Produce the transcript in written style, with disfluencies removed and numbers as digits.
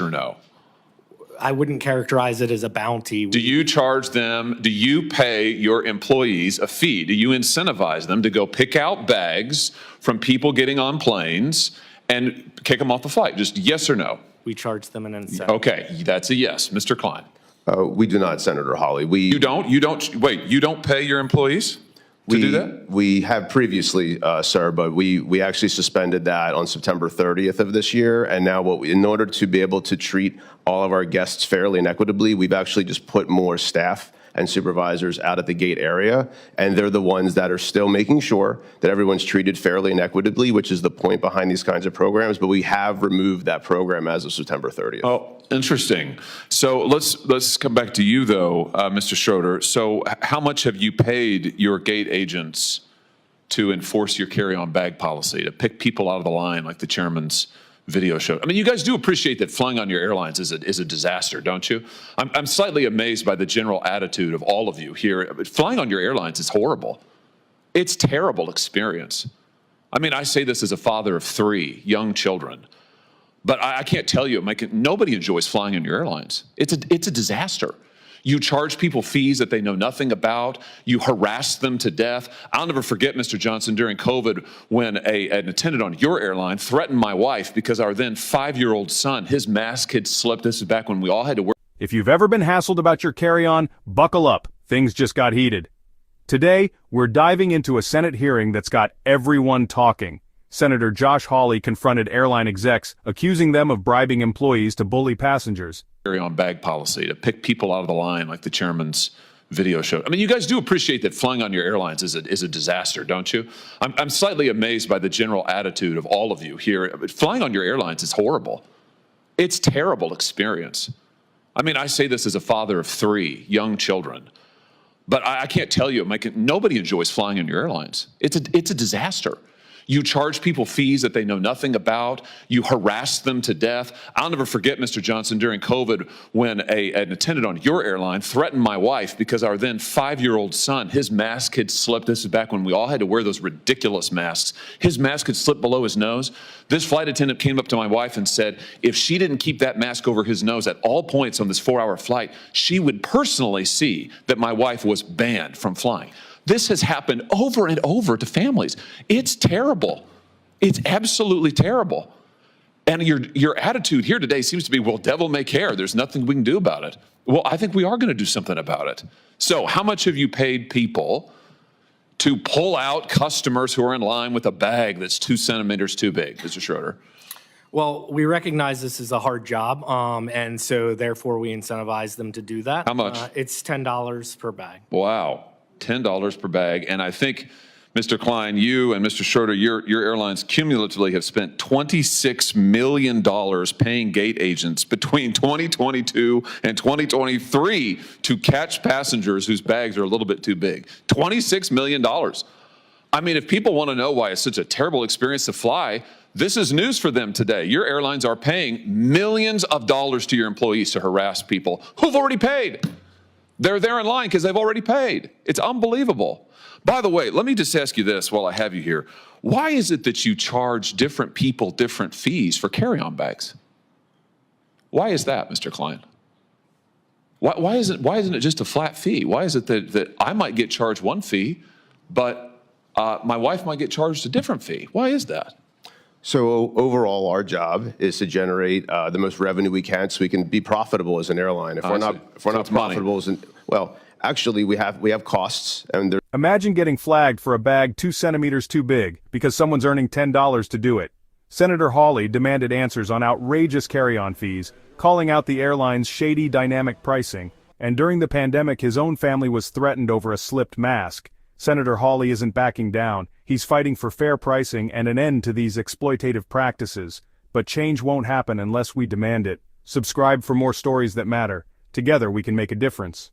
or no? I wouldn't characterize it as a bounty. Do you charge them, do you pay your employees a fee? Do you incentivize them to go pick out bags from people getting on planes and kick them off the flight? Just yes or no? We charge them an incentive. Okay, that's a yes. Mr. Klein. We do not, Senator Hawley. You don't pay your employees to do that? We have previously, sir, but we actually suspended that on September 30th of this year. And now in order to be able to treat all of our guests fairly and equitably, we've actually just put more staff and supervisors out at the gate area, and they're the ones that are still making sure that everyone's treated fairly and equitably, which is the point behind these kinds of programs, but we have removed that program as of September 30th. Oh, interesting. So let's come back to you, though, Mr. Schroeder. So how much have you paid your gate agents to enforce your carry-on bag policy, to pick people out of the line like the chairman's video show? I mean, you guys do appreciate that flying on your airlines is a disaster, don't you? I'm slightly amazed by the general attitude of all of you here. Flying on your airlines is horrible. It's a terrible experience. I mean, I say this as a father of 3 young children, but I can't tell you, nobody enjoys flying on your airlines. It's a disaster. You charge people fees that they know nothing about. You harass them to death. I'll never forget, Mr. Johnson, during COVID when an attendant on your airline threatened my wife because our then 5-year-old son, his mask had slipped. This is back when we all had to wear. If you've ever been hassled about your carry-on, buckle up. Things just got heated. Today, we're diving into a Senate hearing that's got everyone talking. Senator Josh Hawley confronted airline execs, accusing them of bribing employees to bully passengers. Carry-on bag policy, to pick people out of the line like the chairman's video show. I mean, you guys do appreciate that flying on your airlines is a disaster, don't you? I'm slightly amazed by the general attitude of all of you here. Flying on your airlines is horrible. It's a terrible experience. I mean, I say this as a father of 3 young children, but I can't tell you, nobody enjoys flying on your airlines. It's a disaster. You charge people fees that they know nothing about. You harass them to death. I'll never forget, Mr. Johnson, during COVID when an attendant on your airline threatened my wife because our then 5-year-old son, his mask had slipped. This is back when we all had to wear those ridiculous masks. His mask had slipped below his nose. This flight attendant came up to my wife and said, if she didn't keep that mask over his nose at all points on this 4-hour flight, she would personally see that my wife was banned from flying. This has happened over and over to families. It's terrible. It's absolutely terrible. And your attitude here today seems to be, well, devil may care. There's nothing we can do about it. Well, I think we are going to do something about it. So how much have you paid people to pull out customers who are in line with a bag that's 2 centimeters too big, Mr. Schroeder? Well, we recognize this is a hard job, and so therefore we incentivize them to do that. How much? It's $10 per bag. Wow. $10 per bag. And I think, Mr. Klein, you and Mr. Schroeder, your airlines cumulatively have spent $26 million paying gate agents between 2022 and 2023 to catch passengers whose bags are a little bit too big. $26 million. I mean, if people want to know why it's such a terrible experience to fly, this is news for them today. Your airlines are paying millions of dollars to your employees to harass people who've already paid. They're there in line because they've already paid. It's unbelievable. By the way, let me just ask you this while I have you here. Why is it that you charge different people different fees for carry-on bags? Why is that, Mr. Klein? Why isn't it just a flat fee? Why is it that I might get charged one fee, but my wife might get charged a different fee? Why is that? So overall, our job is to generate the most revenue we can so we can be profitable as an airline. If we're not profitable, well, actually we have costs, and they're. Imagine getting flagged for a bag 2 centimeters too big because someone's earning $10 to do it. Senator Hawley demanded answers on outrageous carry-on fees, calling out the airline's shady dynamic pricing, and during the pandemic his own family was threatened over a slipped mask. Senator Hawley isn't backing down. He's fighting for fair pricing and an end to these exploitative practices. But change won't happen unless we demand it. Subscribe for more stories that matter. Together we can make a difference.